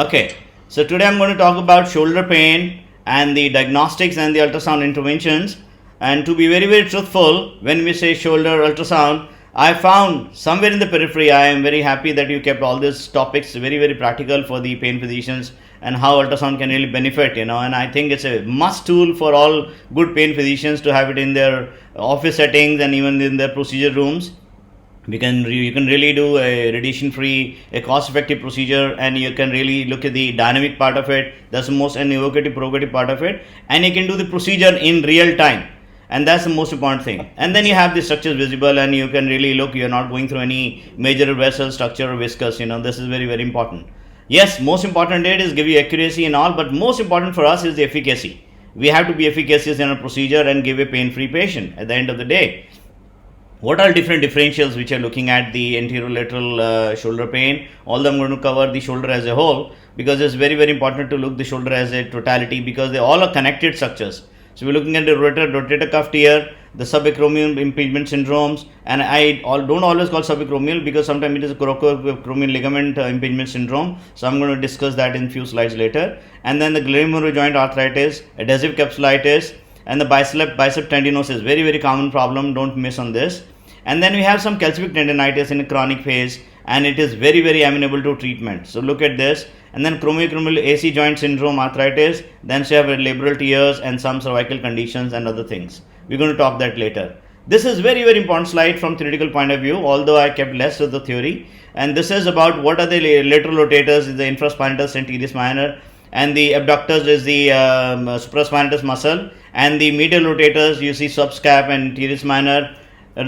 Okay, so today I'm going to talk about shoulder pain and the diagnostics and the ultrasound interventions. And to be very truthful, when we say shoulder ultrasound, I found somewhere in the periphery. I am very happy that you kept all these topics very practical for the pain physicians and how ultrasound can really benefit, and I think it's a must tool for all good pain physicians to have it in their office settings and even in their procedure rooms. You can really do a radiation free, a cost effective procedure, and you can really look at the dynamic part of it. That's the most evocative provocative part of it, and you can do the procedure in real time, and that's the most important thing. And then you have the structures visible, and you can really look, you're not going through any major vessel structure or viscous. This is very important. Yes, most important it is give you accuracy and all, but most important for us is the efficacy. We have to be efficacious in a procedure and give a pain free patient at the end of the day. What are different differentials which are looking at the anterolateral shoulder pain? Although I'm going to cover the shoulder as a whole, because it's very important to look the shoulder as a totality, because they all are connected structures. So we're looking at the rotator cuff tear, the subacromial impingement syndromes, and I don't always call subacromial because sometimes it is coracoacromial ligament impingement syndrome. So I'm going to discuss that in few slides later. And then the glenohumeral joint arthritis, adhesive capsulitis, and the bicep tendinosis, very common problem. Don't miss on this. And then we have some calcific tendinitis in a chronic phase, and it is very amenable to treatment. So look at this. And then acromial AC joint syndrome arthritis, then you have labral tears and some cervical conditions and other things. We're going to talk that later. This is very important slide from theoretical point of view, although I kept less of the theory. And this is about what are the lateral rotators is the infraspinatus and teres minor, and the abductors is the supraspinatus muscle, and the medial rotators you see subscap and teres minor.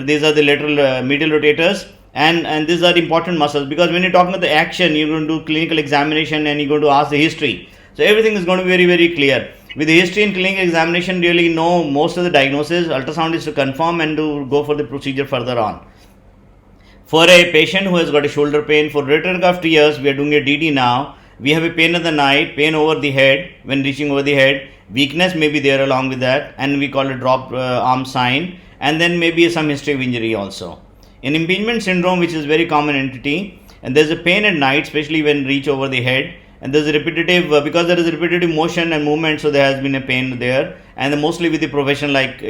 These are the lateral medial rotators, and these are the important muscles, because when you're talking about the action, you're going to do clinical examination and you're going to ask the history. So everything is going to be very clear. With the history and clinical examination, really know most of the diagnosis. Ultrasound is to confirm and to go for the procedure further on. For a patient who has got a shoulder pain, for rotator cuff tears, we are doing a DD now. We have a pain in the night, pain over the head when reaching over the head, weakness may be there along with that, and we call it drop arm sign, and then maybe some history of injury also. In impingement syndrome, which is very common entity, and there's a pain at night, especially when reach over the head, and there's a repetitive, because there is a repetitive motion and movement, so there has been a pain there, and mostly with the profession like,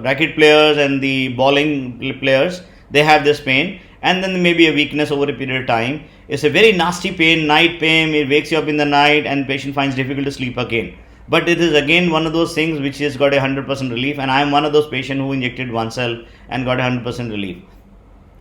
racket players and the bowling players, they have this pain, and then maybe a weakness over a period of time. It's a very nasty pain, night pain, it wakes you up in the night and patient finds difficult to sleep again. But it is again one of those things which has got 100% relief, and I am one of those patients who injected oneself and got 100% relief.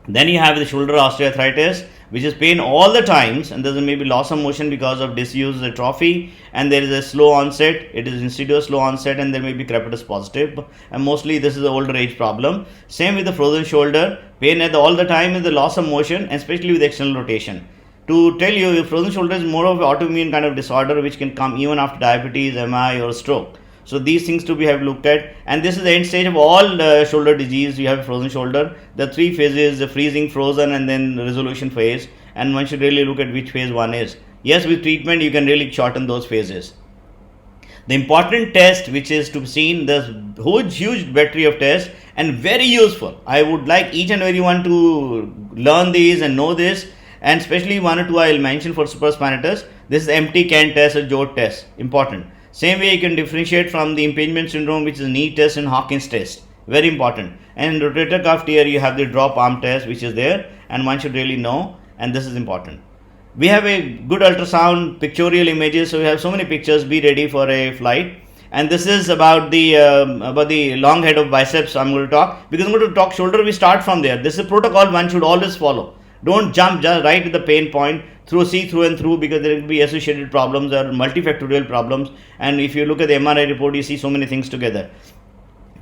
Then you have the shoulder osteoarthritis, which is pain all the times, and there's maybe loss of motion because of disuse atrophy, and there is a slow onset, it is insidious slow onset, and there may be crepitus positive, and mostly this is an older age problem. Same with the frozen shoulder, pain at all the time is the loss of motion, especially with external rotation. To tell you, frozen shoulder is more of an autoimmune kind of disorder which can come even after diabetes, MI or stroke. So these things to be have looked at, and this is the end stage of all shoulder disease. You have frozen shoulder. The three phases: the freezing, frozen, and then resolution phase. And one should really look at which phase one is. Yes, with treatment you can really shorten those phases. The important test which is to be seen, there's huge battery of tests and very useful. I would like each and everyone to learn these and know this. And especially one or two I will mention for supraspinatus. This is empty can test or Jode test, important. Same way you can differentiate from the impingement syndrome, which is knee test and Hawkins test, very important. And rotator cuff tear, you have the drop arm test which is there, and one should really know, and this is important. We have a good ultrasound pictorial images, so we have so many pictures. Be ready for a flight. And this is about the long head of biceps. I'm going to talk, because I'm going to talk shoulder. We start from there. This is a protocol one should always follow. Don't jump just right at the pain point, see through and through, because there will be associated problems or multifactorial problems. And if you look at the MRI report, you see so many things together.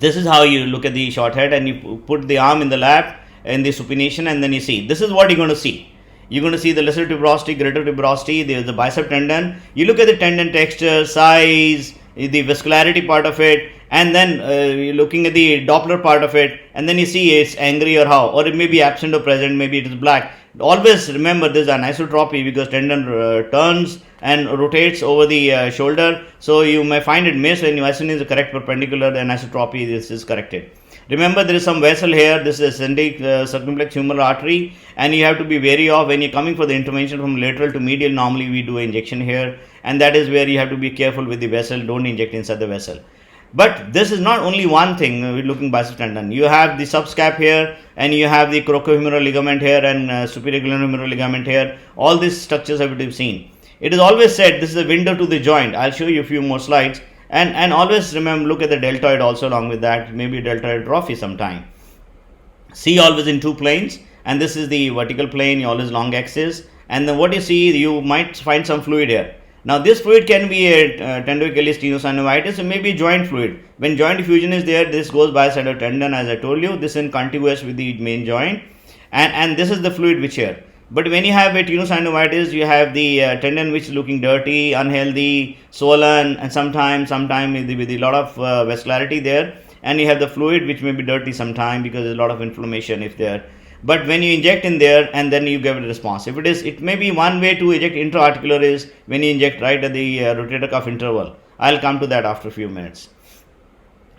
This is how you look at the short head, and you put the arm in the lap in the supination, and then you see. This is what you're going to see. You're going to see the lesser tuberosity, greater tuberosity, there's the bicep tendon. You look at the tendon texture, size, the vascularity part of it, and then you're looking at the Doppler part of it, and then you see it's angry or how, or it may be absent or present, maybe it is black. Always remember this anisotropy, because tendon turns and rotates over the shoulder, so you may find it missed when you assume is the correct perpendicular, the anisotropy is corrected. Remember, there is some vessel here. This is ascending circumflex humeral artery, and you have to be wary of when you're coming for the intervention from lateral to medial. Normally, we do an injection here, and that is where you have to be careful with the vessel. Don't inject inside the vessel. But this is not only one thing. We're looking biceps tendon. You have the subscap here, and you have the crociohumeral ligament here, and superior glenohumeral ligament here. All these structures have to be seen. It is always said this is a window to the joint. I'll show you a few more slides. And always remember, look at the deltoid also along with that, maybe deltoid trophy sometime. See always in two planes, and this is the vertical plane, always long axis. And then what you see, you might find some fluid here. Now this fluid can be a tendoachilles tenosynovitis, or maybe joint fluid. When joint effusion is there, this goes by side of tendon, as I told you. This is contiguous with the main joint, and this is the fluid which here. But when you have a tenosynovitis, you have the tendon which is looking dirty, unhealthy, swollen, and sometimes with a lot of vascularity there, and you have the fluid which may be dirty sometime because there's a lot of inflammation if there. But when you inject in there and then you give a response, it may be one way to inject intra-articular is when you inject right at the rotator cuff interval. I'll come to that after a few minutes.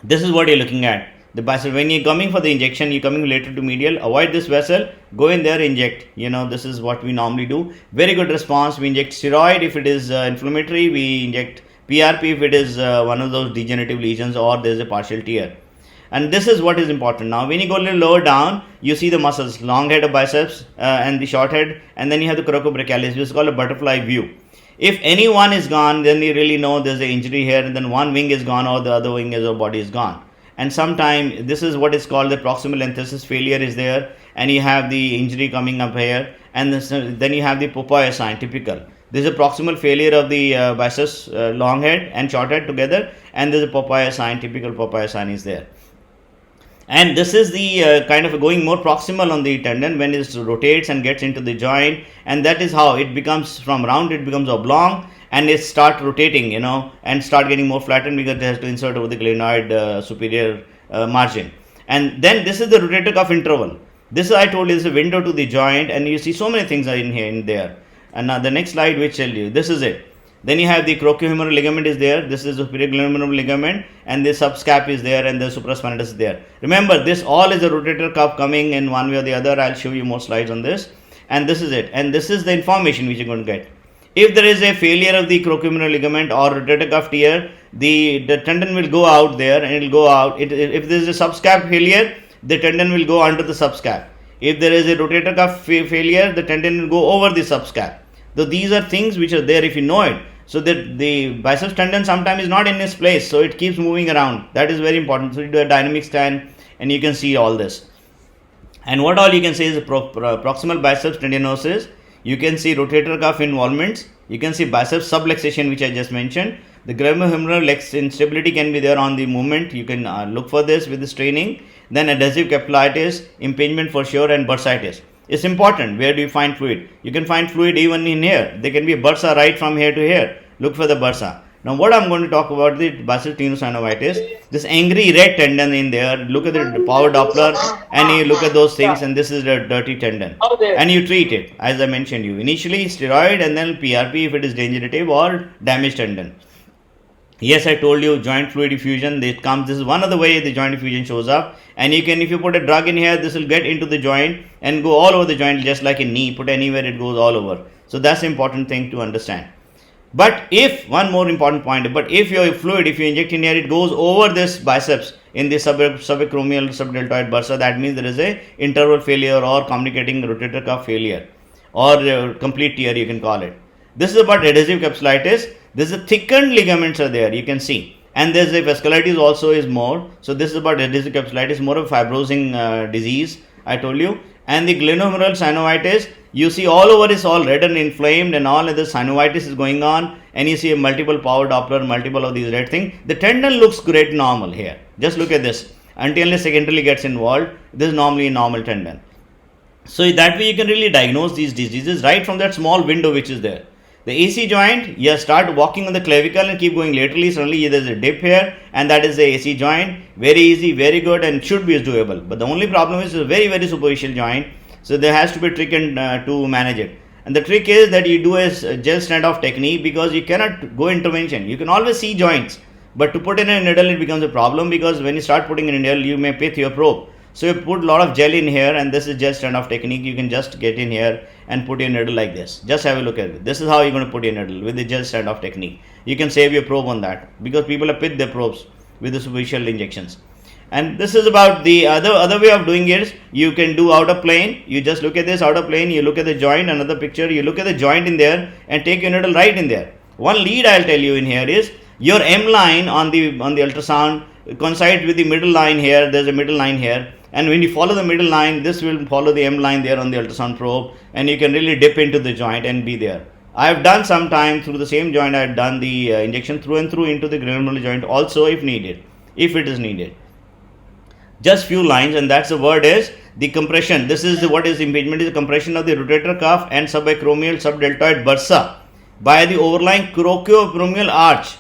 This is what you're looking at. The bicep, when you're coming for the injection, you're coming lateral to medial, avoid this vessel, go in there, inject. This is what we normally do. Very good response. We inject steroid if it is inflammatory. We inject PRP if it is one of those degenerative lesions or there's a partial tear. And this is what is important. Now, when you go a little lower down, you see the muscles, long head of biceps and the short head, and then you have the coracobrachialis, which is called a butterfly view. If any one is gone, then you really know there's an injury here, and then one wing is gone or the other wing of the body is gone. And sometimes this is what is called the proximal enthesis failure is there, and you have the injury coming up here, and then you have the Popeye sign, typical. This is a proximal failure of the biceps, long head and short head together, and there's a Popeye sign, typical Popeye sign is there. And this is the kind of going more proximal on the tendon when it rotates and gets into the joint, and that is how it becomes from round, it becomes oblong, and it start rotating, and start getting more flattened because it has to insert over the glenoid superior margin. And then this is the rotator cuff interval. This I told you is a window to the joint, and you see so many things are in here in there. And now the next slide will tell you, this is it. Then you have the crociohumeral ligament is there, this is the superior glenohumeral ligament, and the subscap is there, and the supraspinatus is there. Remember, this all is a rotator cuff coming in one way or the other. I'll show you more slides on this. And this is it. And this is the information which you're going to get. If there is a failure of the crociohumeral ligament or rotator cuff tear, the tendon will go out there and it will go out. If there is a subscap failure, the tendon will go under the subscap. If there is a rotator cuff failure, the tendon will go over the subscap. So these are things which are there if you know it. So that the biceps tendon sometimes is not in its place, so it keeps moving around. That is very important. So you do a dynamic scan and you can see all this. And what all you can say is proximal biceps tendinosis. You can see rotator cuff involvements. You can see biceps subluxation, which I just mentioned. The glenohumeral instability can be there on the movement. You can look for this with the straining. Then adhesive capsulitis, impingement for sure, and bursitis. It's important. Where do you find fluid? You can find fluid even in here. There can be a bursa right from here to here. Look for the bursa. Now what I'm going to talk about the biceps tenosynovitis. This angry red tendon in there. Look at the power Doppler and you look at those things, and this is the dirty tendon. And you treat it as I mentioned you. Initially steroid and then PRP if it is degenerative or damaged tendon. Yes, I told you joint fluid effusion. This is one of the way the joint effusion shows up. And you can, if you put a drug in here, this will get into the joint and go all over the joint, just like a knee. Put anywhere, it goes all over. So that's the important thing to understand. But if, one more important point, but if your fluid, if you inject in here, it goes over this biceps in the subacromial subdeltoid bursa, that means there is a interval failure or communicating rotator cuff failure or complete tear, you can call it. This is about adhesive capsulitis. This is thickened ligaments are there, you can see. And there's a vasculitis also is more. So this is about adhesive capsulitis, more of fibrosing disease, I told you. And the glenohumeral synovitis, you see all over is all red and inflamed, and all of the synovitis is going on, and you see a multiple power Doppler, multiple of these red things. The tendon looks great normal here. Just look at this. Until the secondary gets involved, this is normally a normal tendon. So that way you can really diagnose these diseases right from that small window which is there. The AC joint, you start walking on the clavicle and keep going laterally, suddenly there is a dip here, and that is the AC joint. Very easy, very good, and should be doable. But the only problem is it's a very, very superficial joint, so there has to be a trick to manage it. And the trick is that you do a gel standoff technique, because you cannot go intervention. You can always see joints, But to put in a needle, it becomes a problem, because when you start putting in a needle, you may pith your probe. So you put a lot of gel in here, and this is just standoff technique. You can just get in here and put your needle like this. Just have a look at it. This is how you're going to put your needle with the gel standoff technique. You can save your probe on that, because people have pithed their probes with the superficial injections. And this is about the other way of doing it. Is you can do outer plane. You just look at this outer plane. You look at the joint. Another picture. You look at the joint in there and take your needle right in there. One lead I'll tell you in here is your M line on the ultrasound coincides with the middle line here. There's a middle line here. And when you follow the middle line, this will follow the M line there on the ultrasound probe, and you can really dip into the joint and be there. I have done some time through the same joint. I have done the injection through and through into the granular joint also, if needed, if it is needed. Just few lines, and that's the word is the compression. This is what is impingement, is the compression of the rotator cuff and subacromial subdeltoid bursa by the overlying crocioacromial arch.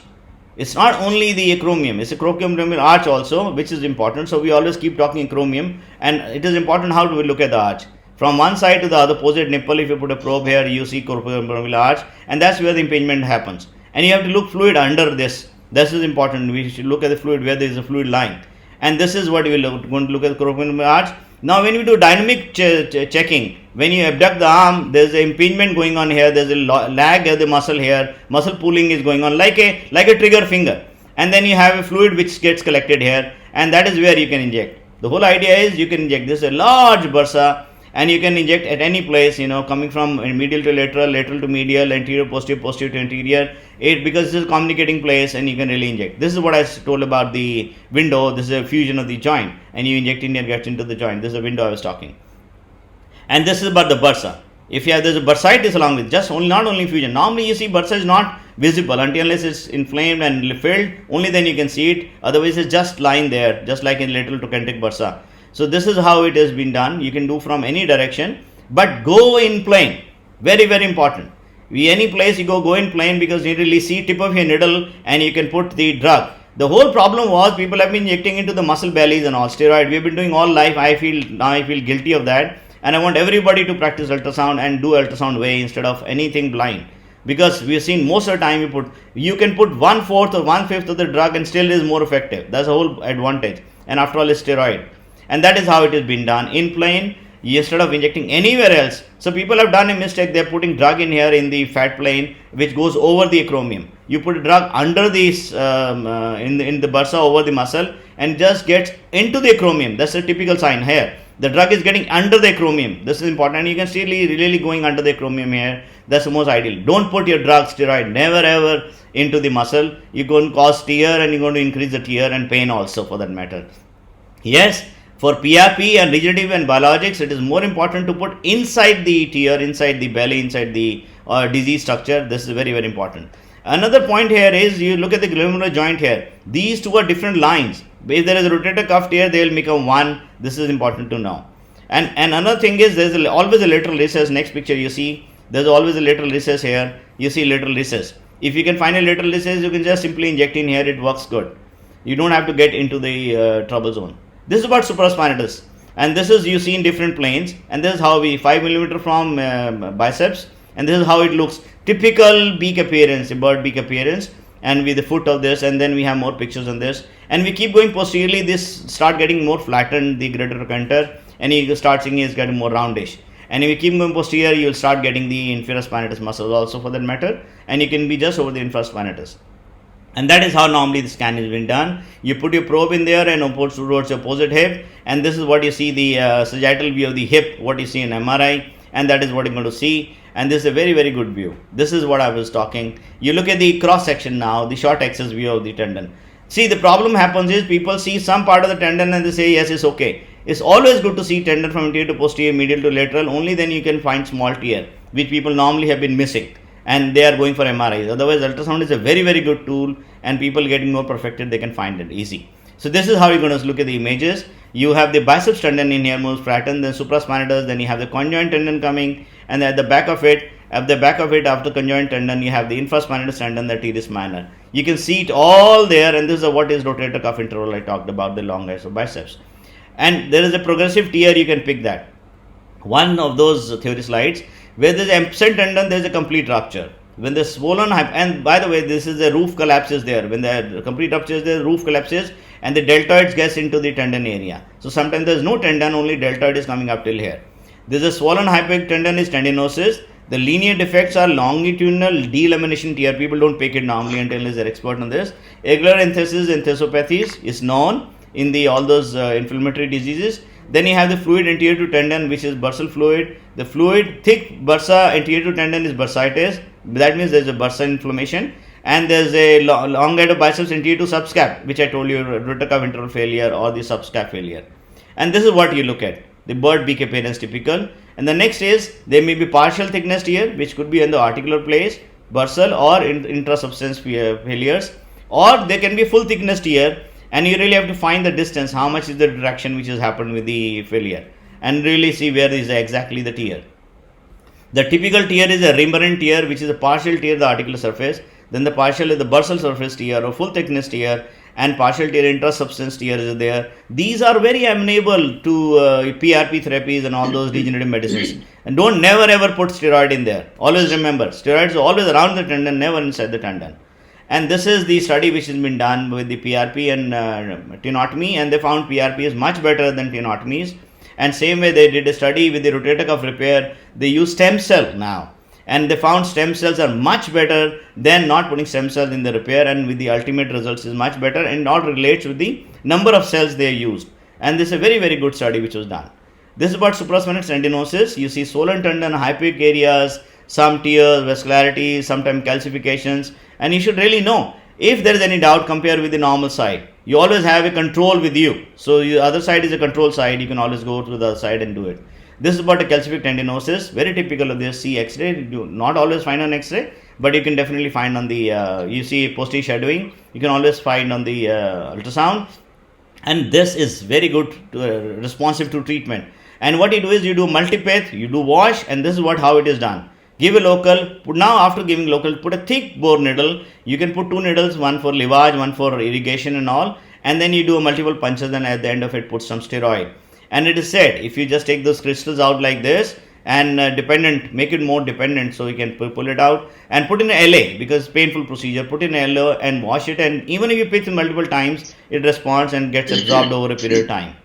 It's not only the acromion, it's a crocioacromial arch also, which is important. So we always keep talking acromion, and it is important how do we look at the arch. From one side to the other opposite nipple, if you put a probe here, you see crocioacromial arch, and that's where the impingement happens. And you have to look fluid under this. This is important. We should look at the fluid where there is a fluid line. And this is what we are going to look at the crocioacromial arch. Now when we do dynamic checking, when you abduct the arm, there is an impingement going on here, there is a lag of the muscle here, muscle pulling is going on like a trigger finger, and then you have a fluid which gets collected here, and that is where you can inject. The whole idea is you can inject. This is a large bursa, and you can inject at any place, coming from medial to lateral, lateral to medial, anterior, posterior, posterior to anterior, because this is a communicating place, and you can really inject. This is what I told about the window. This is a fusion of the joint, and you inject in and gets into the joint. This is the window I was talking. And this is about the bursa. If you have, there's a bursitis along with, not only fusion. Normally you see bursa is not visible unless it's inflamed and filled, only then you can see it. Otherwise it's just lying there, just like in lateral trochanteric bursa. So this is how it has been done. You can do from any direction, but go in plane. Very, very important. Any place you go in plane, because you really see tip of your needle and you can put the drug. The whole problem was people have been injecting into the muscle bellies and all steroid. We have been doing all life. I feel guilty of that, and I want everybody to practice ultrasound and do ultrasound way instead of anything blind. Because we have seen most of the time you can put 1/4 or 1/5 of the drug and still is more effective. That's the whole advantage. And after all, it's steroid. And that is how it has been done in plane instead of injecting anywhere else. So people have done a mistake. They're putting drug in here in the fat plane, which goes over the acromion. You put a drug under this in the bursa over the muscle, and just gets into the acromion. That's a typical sign here. The drug is getting under the acromion. This is important, and you can see really going under the acromion here. That's the most ideal. Don't put your drug, steroid, never ever into the muscle. You're going to cause tear, and you're going to increase the tear and pain also, for that matter. Yes. For PRP and regenerative and biologics, it is more important to put inside the tear, inside the belly, inside the disease structure. This is very, very important. Another point here is, you look at the glomerular joint here. These two are different lines. If there is a rotator cuff tear, they will become one. This is important to know. And another thing is, there is always a lateral recess. Next picture you see, there is always a lateral recess here. You see lateral recess. If you can find a lateral recess, you can just simply inject in here. It works good. You don't have to get into the trouble zone. This is about supraspinatus, and this is you see in different planes, and this is how 5 mm from biceps, and this is how it looks. Typical beak appearance, a bird beak appearance, and with the foot of this, and then we have more pictures on this, and we keep going posteriorly. This start getting more flattened, the greater trochanter, and you start seeing it's getting more roundish. And if you keep going posterior, you will start getting the inferior spinatus muscles also, for that matter, and you can be just over the inferior spinatus. And that is how normally the scan has been done. You put your probe in there and towards your opposite hip, and this is what you see, the sagittal view of the hip, what you see in MRI, and that is what you're going to see. And this is a very, very good view. This is what I was talking. You look at the cross section now, the short axis view of the tendon. See, the problem happens is people see some part of the tendon and they say, yes, it's okay. It's always good to see tendon from anterior to posterior, medial to lateral. Only then you can find small tear, which people normally have been missing, and they are going for MRIs. Otherwise, ultrasound is a very, very good tool, and people getting more perfected, they can find it easy. So this is how you're going to look at the images. You have the biceps tendon in here, most flattened, then supraspinatus, then you have the conjoint tendon coming, and at the back of it, after conjoint tendon, you have the infraspinatus tendon, the teres minor. You can see it all there, and this is what is rotator cuff interval I talked about, the long of biceps. And there is a progressive tear, you can pick that. One of those theory slides, where there is absent tendon, there is a complete rupture. When the swollen and by the way, this is the roof collapses there. When the complete rupture is there, the roof collapses and the deltoids gets into the tendon area. So sometimes there is no tendon, only deltoid is coming up till here. This is a swollen hypoic tendon is tendinosis. The linear defects are longitudinal delamination tear. People don't pick it normally until they're expert on this. Irregular enthesis, enthesopathies is known in the all those inflammatory diseases. Then you have the fluid anterior to tendon, which is bursal fluid. The fluid thick bursa anterior to tendon is bursitis. That means there is a bursa inflammation, and there is a long head of biceps anterior to subscap, which I told you, rotator cuff interval failure or the subscap failure. And this is what you look at. The bird beak appearance typical. And the next is there may be partial thickness tear, which could be in the articular place, bursal or intrasubstance failures, or there can be full thickness tear, and you really have to find the distance, how much is the direction which has happened with the failure, and really see where is exactly the tear. The typical tear is a recurrent tear, which is a partial tear of the articular surface, then the partial is the bursal surface tear or full thickness tear, and partial tear intrasubstance tear is there. These are very amenable to PRP therapies and all those degenerative medicines. And don't never ever put steroid in there. Always remember, steroids are always around the tendon, never inside the tendon. And this is the study which has been done with the PRP and tenotomy, and they found PRP is much better than tenotomies. And same way they did a study with the rotator cuff repair. They use stem cell now, and they found stem cells are much better than not putting stem cells in the repair, and with the ultimate results is much better, and all relates with the number of cells they used. And this is a very, very good study which was done. This is about supraspinatus tendinosis. You see swollen tendon, hypoic areas, some tears, vascularity, sometimes calcifications, and you should really know. If there is any doubt, compare with the normal side. You always have a control with you. So the other side is a control side. You can always go to the other side and do it. This is about a calcific tendinosis, very typical of this. See X-ray, you do not always find on X-ray, but you can definitely find on the, you see posterior shadowing, you can always find on the ultrasound. And this is very good, responsive to treatment. And what you do is you do multipath, you do wash, and this is how it is done. Give a local, now after giving local, put a thick bore needle. You can put two needles, one for lavage, one for irrigation and all. And then you do multiple punches, and at the end of it put some steroid. And it is said, if you just take those crystals out like this and make it more dependent, so you can pull it out and put in a LA, because painful procedure, put in a LA and wash it, and even if you pitch multiple times, it responds and gets absorbed over a period of time.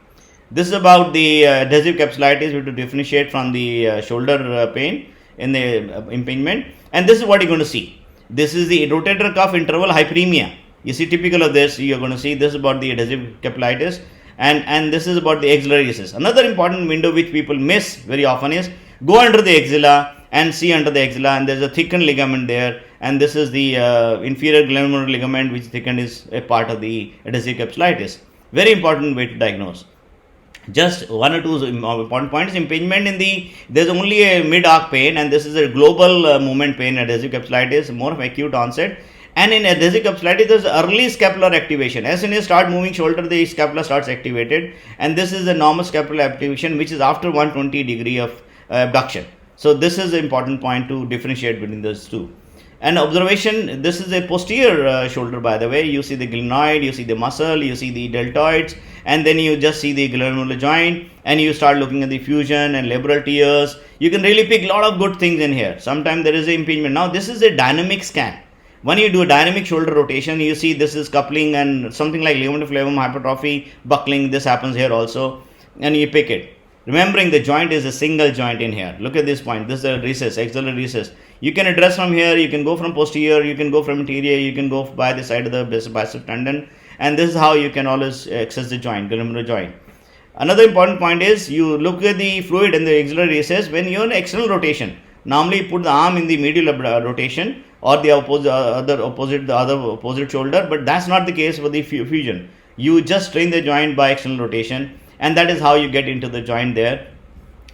This is about the adhesive capsulitis, we have to differentiate from the shoulder pain in the impingement. And this is what you're going to see. This is the rotator cuff interval hyperemia. You see typical of this, you're going to see this is about the adhesive capsulitis. And this is about the axillary recess. Another important window which people miss very often is go under the axilla and see under the axilla, and there's a thickened ligament there, and this is the inferior glenohumeral ligament, which thickened is a part of the adhesive capsulitis. Very important way to diagnose. Just one or two important points. Impingement there's only a mid-arc pain, and this is a global movement pain. Adhesive capsulitis, more of acute onset. And in adhesive capsulitis, there's early scapular activation. As soon as you start moving shoulder, the scapula starts activated, and this is a normal scapular activation, which is after 120 degree of abduction. So this is an important point to differentiate between those two. And observation, this is a posterior shoulder, by the way. You see the glenoid, you see the muscle, you see the deltoids, and then you just see the glenohumeral joint, and you start looking at the fusion and labral tears. You can really pick a lot of good things in here. Sometimes there is an impingement. Now this is a dynamic scan. When you do a dynamic shoulder rotation, you see this is coupling and something like ligament flavum hypertrophy, buckling. This happens here also, and you pick it. Remembering the joint is a single joint in here. Look at this point. This is a recess, axillary recess. You can address from here, you can go from posterior, you can go from anterior, you can go by the side of the bicep tendon, and this is how you can always access the joint, glenohumeral joint. Another important point is you look at the fluid in the axillary recess when you're in external rotation. Normally you put the arm in the medial rotation or the opposite shoulder, but that's not the case for the fusion. You just strain the joint by external rotation, and that is how you get into the joint there.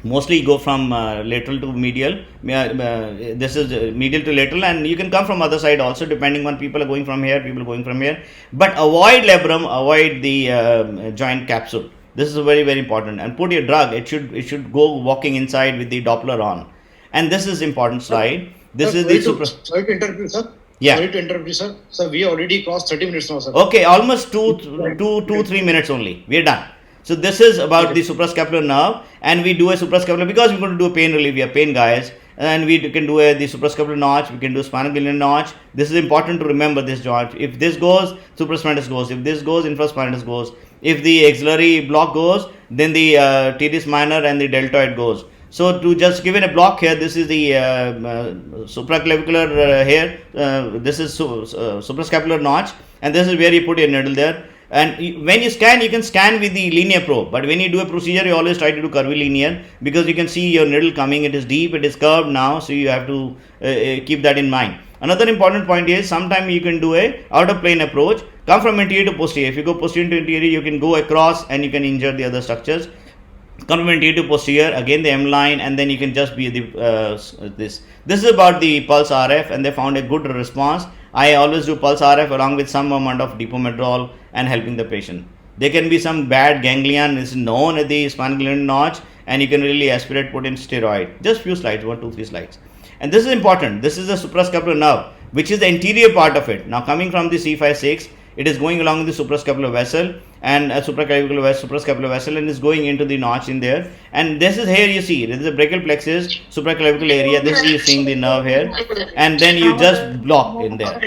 Mostly you go from lateral to medial. This is medial to lateral, and you can come from other side also, depending on people are going from here, people are going from here. But avoid labrum, avoid the joint capsule. This is very, very important. And put your drug. It should go walking inside with the Doppler on. And this is important slide. This is the sorry to interrupt you, sir. Yeah. Sorry to interrupt you, sir. Sir, we already crossed 30 minutes now, sir. Okay, almost 3 minutes only. We are done. So this is about the suprascapular nerve, and we do a suprascapular because we're going to do a pain relief. We are pain guys, and we can do the suprascapular notch, we can do spinal glenoid notch. This is important to remember this joint. If this goes, supraspinatus goes. If this goes, infraspinatus goes. If the axillary block goes, then the teres minor and the deltoid goes. So to just give it a block here, this is the supraclavicular here. This is suprascapular notch, and this is where you put your needle there. And when you scan, you can scan with the linear probe. But when you do a procedure, you always try to do curvilinear, because you can see your needle coming. It is deep, it is curved now, so you have to keep that in mind. Another important point is sometimes you can do a out of plane approach. Come from anterior to posterior. If you go posterior to anterior, you can go across and you can injure the other structures. Come from anterior to posterior, again the M line, and then you can just be the this. This is about the pulse RF, and they found a good response. I always do pulse RF along with some amount of dipomedrol and helping the patient. There can be some bad ganglion, is known at the spinal glenoid notch, and you can really aspirate, put in steroid. Just few slides, 1, 2, 3 slides. And this is important. This is the suprascapular nerve, which is the anterior part of it. Now coming from the C5-6, it is going along the suprascapular vessel and a suprascapular vessel, and is going into the notch in there. And this is here you see, this is the brachial plexus, supraclavicular area. This is you seeing the nerve here, and then you just block in there.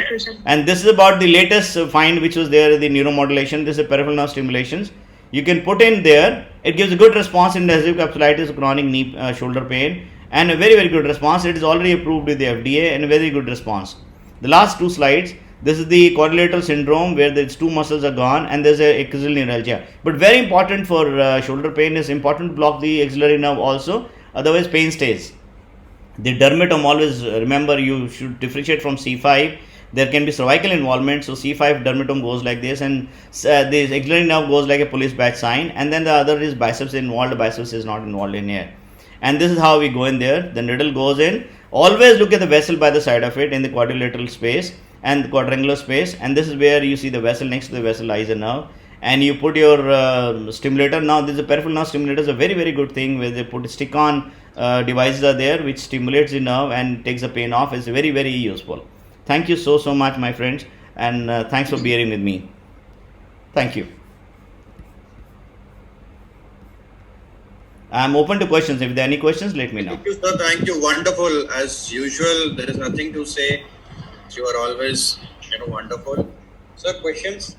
And this is about the latest find which was there, the neuromodulation. This is peripheral nerve stimulations. You can put in there. It gives a good response in adhesive capsulitis, chronic knee shoulder pain, and a very, very good response. It is already approved with the FDA, and a very good response. The last 2 slides. This is the quadrilateral syndrome, where the 2 muscles are gone and there's a axial neuralgia. But very important for shoulder pain is important to block the axillary nerve also, otherwise pain stays. The dermatome, always remember, you should differentiate from C5. There can be cervical involvement, so C5 dermatome goes like this, and the axillary nerve goes like a police badge sign, and then the other is biceps involved. Biceps is not involved in here. And this is how we go in there. The needle goes in. Always look at the vessel by the side of it in the quadrilateral space and the quadrangular space, and this is where you see the vessel. Next to the vessel lies a nerve, and you put your stimulator. Now this is a peripheral nerve stimulator, is a very, very good thing, where they put stick on devices are there which stimulates the nerve and takes the pain off. It's very, very useful. Thank you so much, my friends, and thanks for bearing with me. Thank you. I'm open to questions. If there are any questions, let me know. Thank you, sir. Thank you. Wonderful. As usual, there is nothing to say. You are always, wonderful. Sir, questions?